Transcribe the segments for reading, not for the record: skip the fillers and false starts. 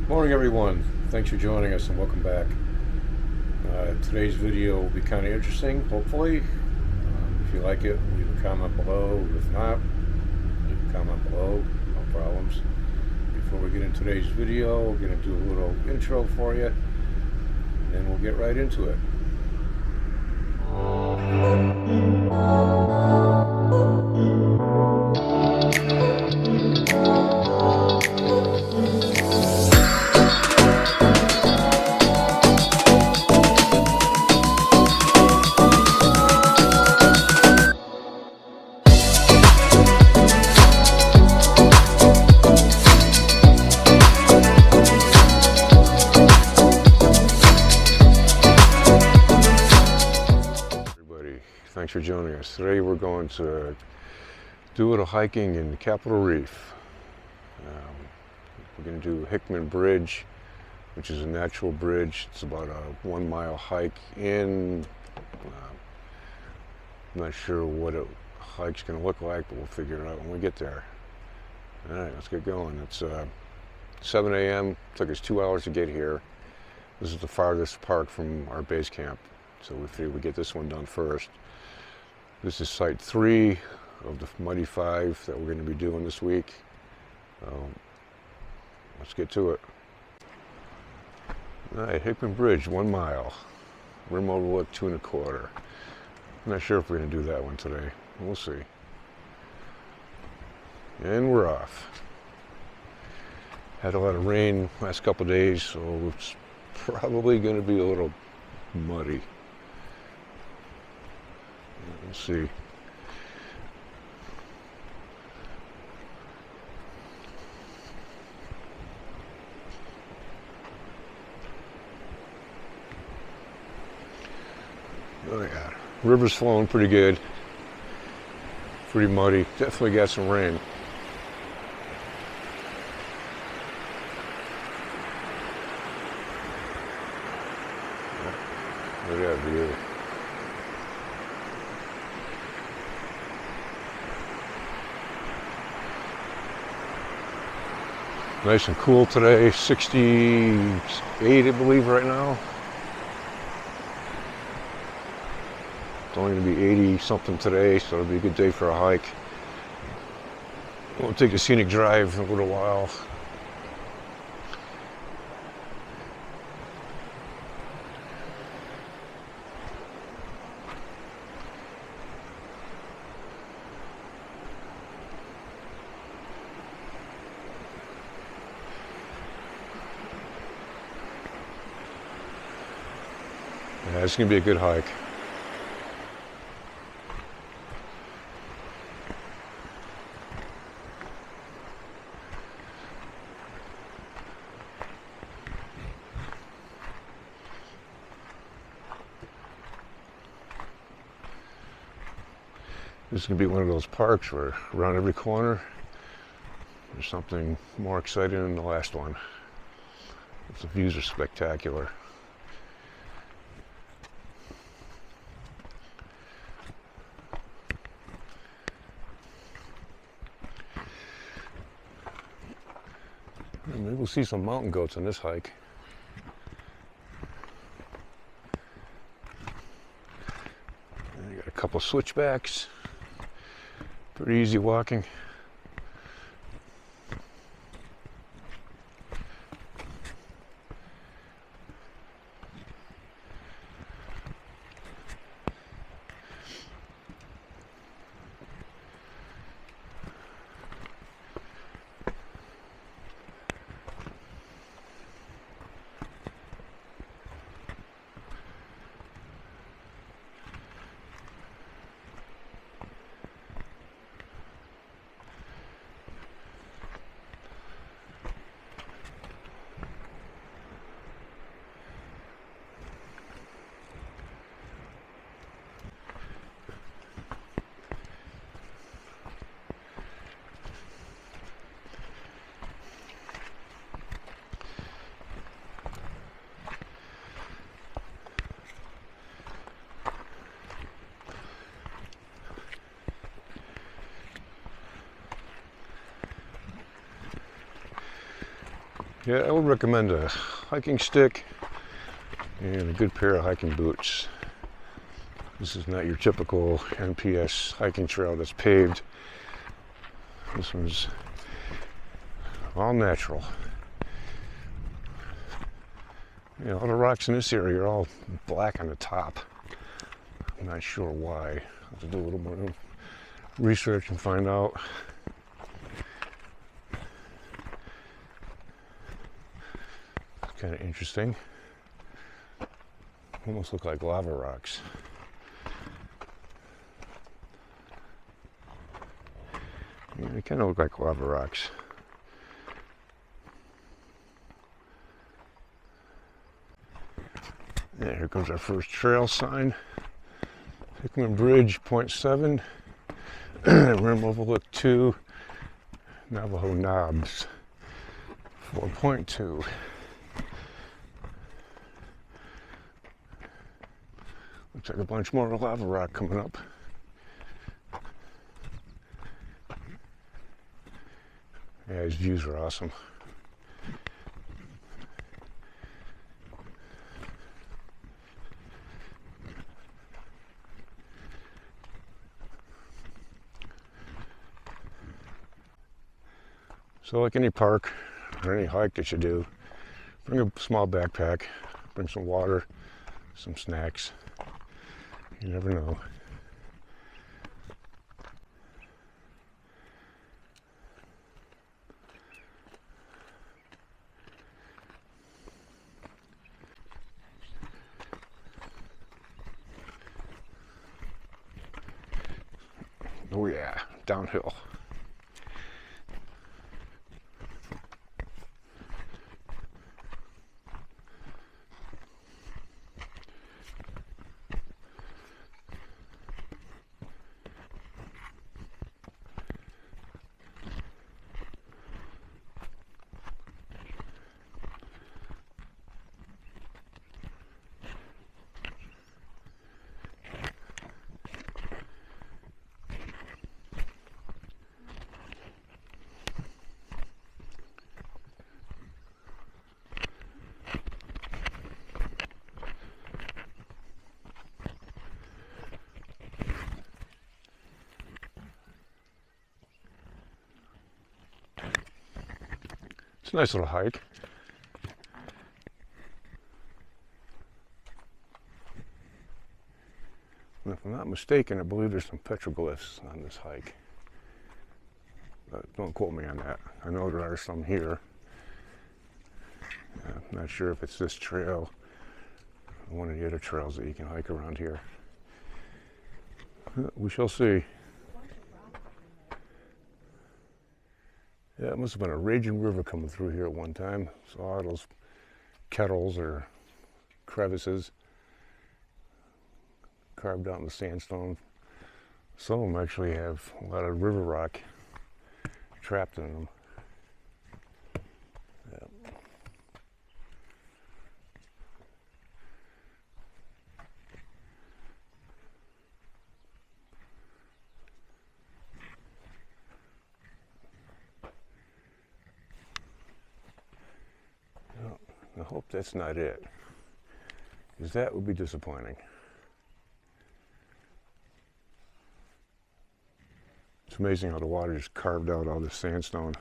Morning everyone, thanks for joining us and welcome back. Today's video will be kind of interesting, hopefully. If you like it, leave a comment below. If not, leave a comment below, no problems. Before we get into today's video, we're going to do a little intro for you, and then we'll get right into it. Thanks for joining us. Today we're going to do a little hiking in Capitol Reef. We're going to do Hickman Bridge, which is a natural bridge. It's about a 1 mile hike in. I'm not sure what a hike's going to look like, but we'll figure it out when we get there. All right, let's get going. It's 7 a.m. Took us 2 hours to get here. This is the farthest park from our base camp, so we figured we'd get this one done first. This is site 3 of the Muddy 5 that we're going to be doing this week. Let's get to it. All right, Hickman Bridge, 1 mile. Rim overlook 2 1/4. I'm not sure if we're going to do that one today. We'll see. And we're off. Had a lot of rain last couple of days, so it's probably going to be a little muddy. Let's see. Oh yeah, river's flowing pretty good. Pretty muddy. Definitely got some rain. Look at that view. Nice and cool today, 68 I believe right now. It's only going to be 80 something today, so it'll be a good day for a hike. We'll take the scenic drive in a little while. Yeah, it's going to be a good hike. This is going to be one of those parks where around every corner there's something more exciting than the last one. The views are spectacular. Maybe we'll see some mountain goats on this hike. And you got a couple switchbacks. Pretty easy walking. Yeah, I would recommend a hiking stick and a good pair of hiking boots. This is not your typical NPS hiking trail that's paved. This one's all natural. You know, all the rocks in this area are all black on the top. I'm not sure why. I'll have to do a little more research and find out. It's kind of interesting. Almost look like lava rocks. Yeah, they kind of look like lava rocks. Yeah, here comes our first trail sign. Hickman Bridge, 0.7. Rim Overlook 2. Navajo Knobs, 4.2. Looks like a bunch more lava rock coming up. Yeah, these views are awesome. So like any park or any hike that you do, bring a small backpack, bring some water, some snacks. You never know. Oh yeah, downhill. It's a nice little hike. And if I'm not mistaken, I believe there's some petroglyphs on this hike. But don't quote me on that. I know there are some here. I'm not sure if it's this trail or one of the other trails that you can hike around here. We shall see. Yeah, it must have been a raging river coming through here at one time. Saw all those kettles or crevices carved out in the sandstone. Some of them actually have a lot of river rock trapped in them. Yeah. I hope that's not it, because that would be disappointing. It's amazing how the water just carved out all this sandstone.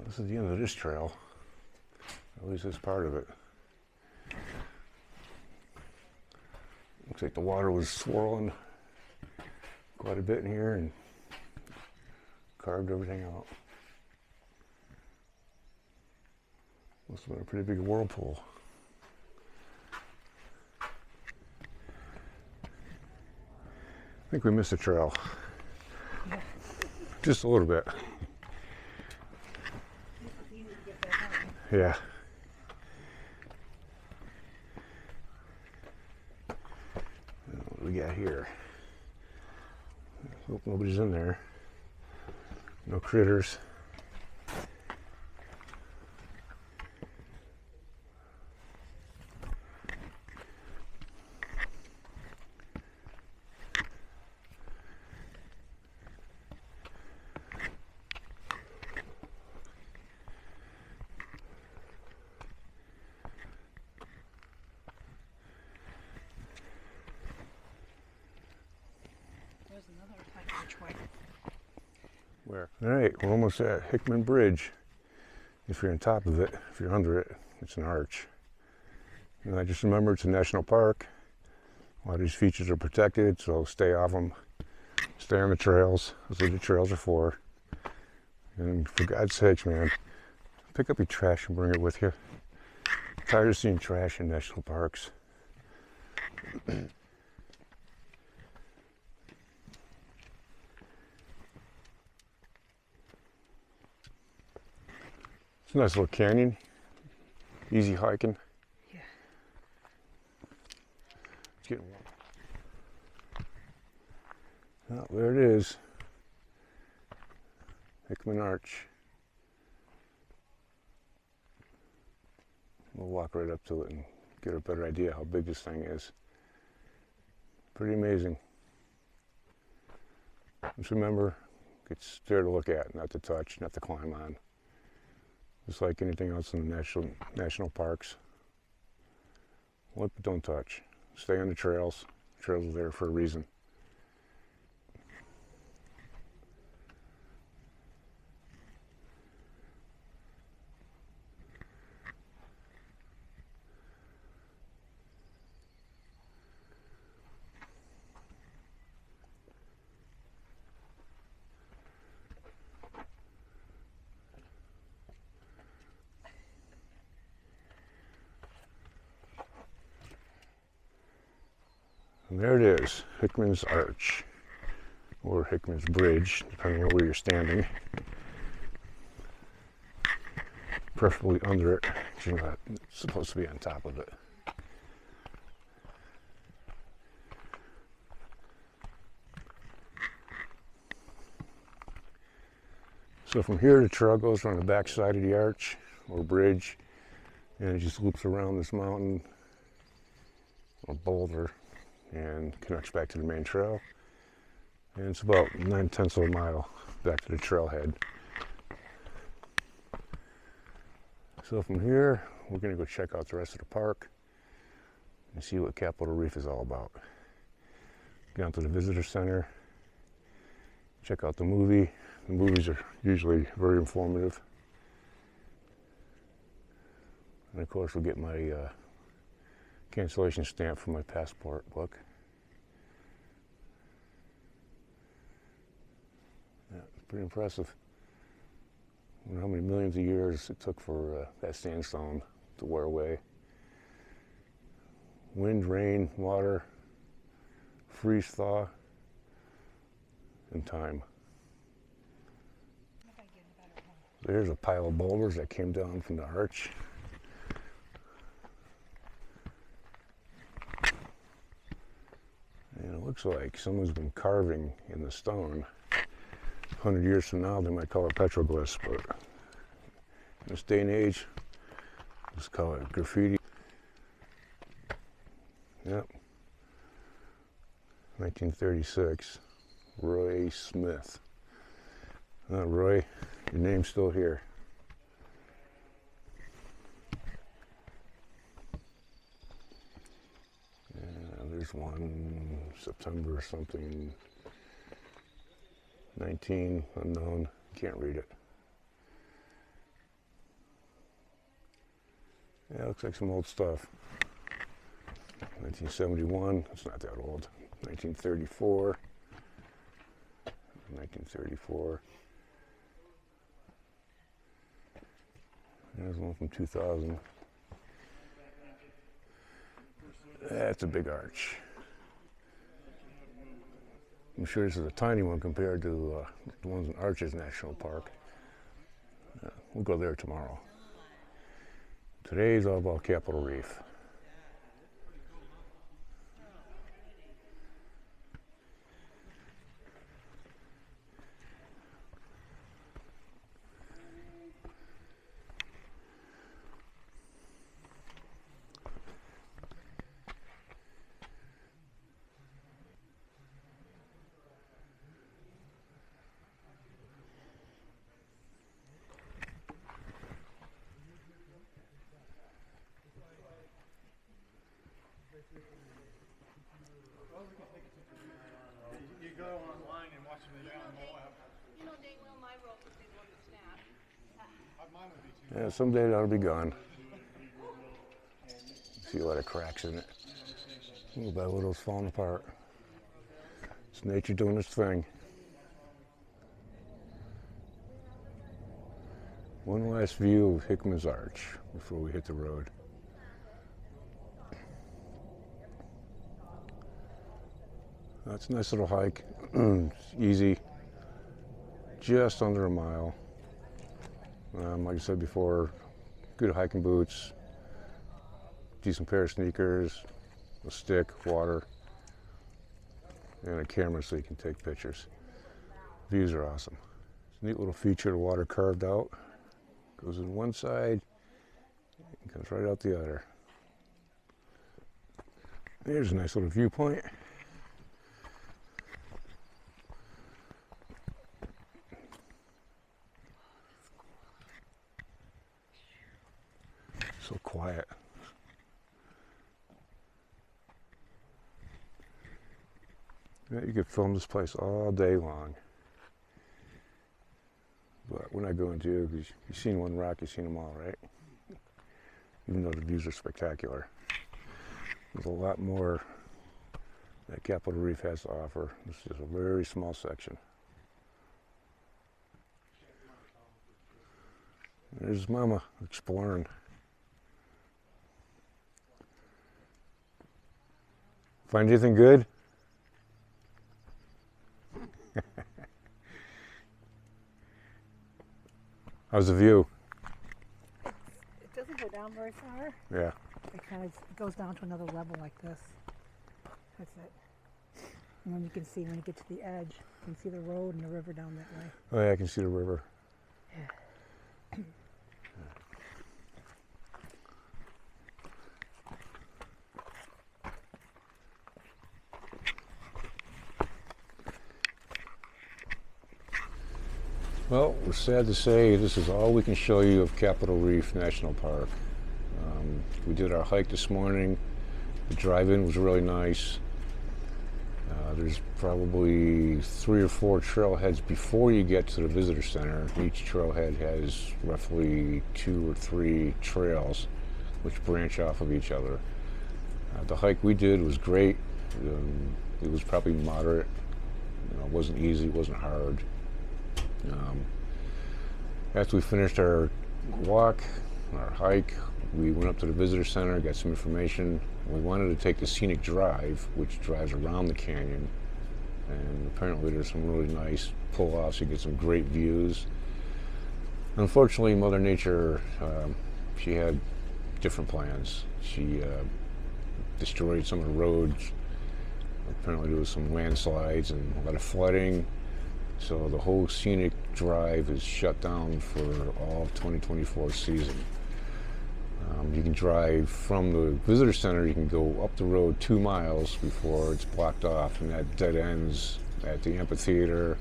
This is the end of this trail, at least this part of it. Looks like the water was swirling quite a bit in here and carved everything out. Must have been a pretty big whirlpool. I think we missed a trail. Just a little bit. Yeah. What do we got here? Hope nobody's in there. No critters. another hiking way. Where? All right, we're almost at Hickman Bridge. If you're on top of it, if you're under it, it's an arch. And I just remember it's a national park. A lot of these features are protected, so stay off them. Stay on the trails. That's what the trails are for. And for God's sakes, man, pick up your trash and bring it with you. I'm tired of seeing trash in national parks. It's a nice little canyon. Easy hiking. Yeah. It's getting warm. Oh, there it is. Hickman Arch. We'll walk right up to it and get a better idea how big this thing is. Pretty amazing. Just remember, it's there to look at, not to touch, not to climb on. Just like anything else in the national parks. Look, but don't touch. Stay on the trails. Trails are there for a reason. And there it is, Hickman's Arch, or Hickman's Bridge, depending on where you're standing. Preferably under it, because you're not supposed to be on top of it. So from here, the trail goes on the back side of the arch, or bridge, and it just loops around this mountain, or boulder, and connects back to the main trail. And it's about 9/10 of a mile back to the trailhead. So from here, we're going to go check out the rest of the park and see what Capitol Reef is all about. Get down to the visitor center, check out the movie. The movies are usually very informative. And of course, we'll get my cancellation stamp for my passport book. Yeah, it's pretty impressive. I wonder how many millions of years it took for that sandstone to wear away. Wind, rain, water, freeze, thaw, and time. There's a pile of boulders that came down from the arch. And it looks like someone's been carving in the stone. 100 years from now, they might call it petroglyphs, but in this day and age, let's call it graffiti. Yep. 1936, Roy Smith. Roy, your name's still here. There's one, September or something, 19, unknown, can't read it. Yeah, looks like some old stuff. 1971, it's not that old. 1934, 1934. There's one from 2000. That's a big arch. I'm sure this is a tiny one compared to the ones in Arches National Park. We'll go there tomorrow. Today's all about Capitol Reef. Yeah, someday that'll be gone. See a lot of cracks in it. Little by little, it's falling apart. It's nature doing its thing. One last view of Hickman's Arch before we hit the road. That's a nice little hike. It's easy. Just under a mile. Like I said before, good hiking boots, decent pair of sneakers, a stick, water, and a camera so you can take pictures. Views are awesome. It's a neat little feature, the water carved out. Goes in one side and comes right out the other. There's a nice little viewpoint. So quiet. Yeah, you could film this place all day long. But we're not going to, because you've seen one rock, you've seen them all, right? Even though the views are spectacular. There's a lot more that Capitol Reef has to offer. This is a very small section. There's Mama exploring. Find anything good? How's the view? It doesn't go down very far. Yeah. It kind of goes down to another level like this. That's it. And then you can see when you get to the edge, you can see the road and the river down that way. Oh yeah, I can see the river. Yeah. Well, we're sad to say this is all we can show you of Capitol Reef National Park. We did our hike this morning. The drive-in was really nice. There's probably 3 or 4 trailheads before you get to the visitor center. Each trailhead has roughly 2 or 3 trails which branch off of each other. The hike we did was great. It was probably moderate. It wasn't easy, it wasn't hard. After we finished our walk, our hike, we went up to the visitor center, got some information. We wanted to take the scenic drive, which drives around the canyon, and apparently there's some really nice pull-offs. You get some great views. Unfortunately, Mother Nature, she had different plans. She destroyed some of the roads. Apparently there was some landslides and a lot of flooding. So the whole scenic drive is shut down for all of 2024 season. You can drive from the visitor center, you can go up the road 2 miles before it's blocked off, and that dead ends at the amphitheater,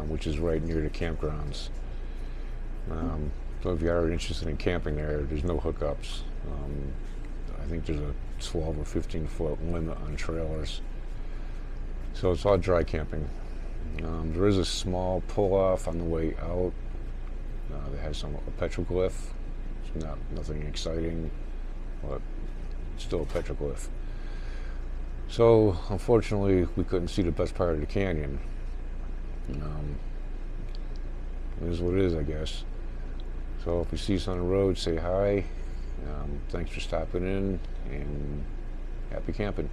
which is right near the campgrounds. So if you are interested in camping there, there's no hookups. I think there's a 12 or 15 foot limit on trailers. So it's all dry camping. There is a small pull-off on the way out that has a petroglyph. It's nothing exciting, but still a petroglyph. So unfortunately, we couldn't see the best part of the canyon. It is what it is, I guess. So if you see us on the road, say hi. Thanks for stopping in, and happy camping.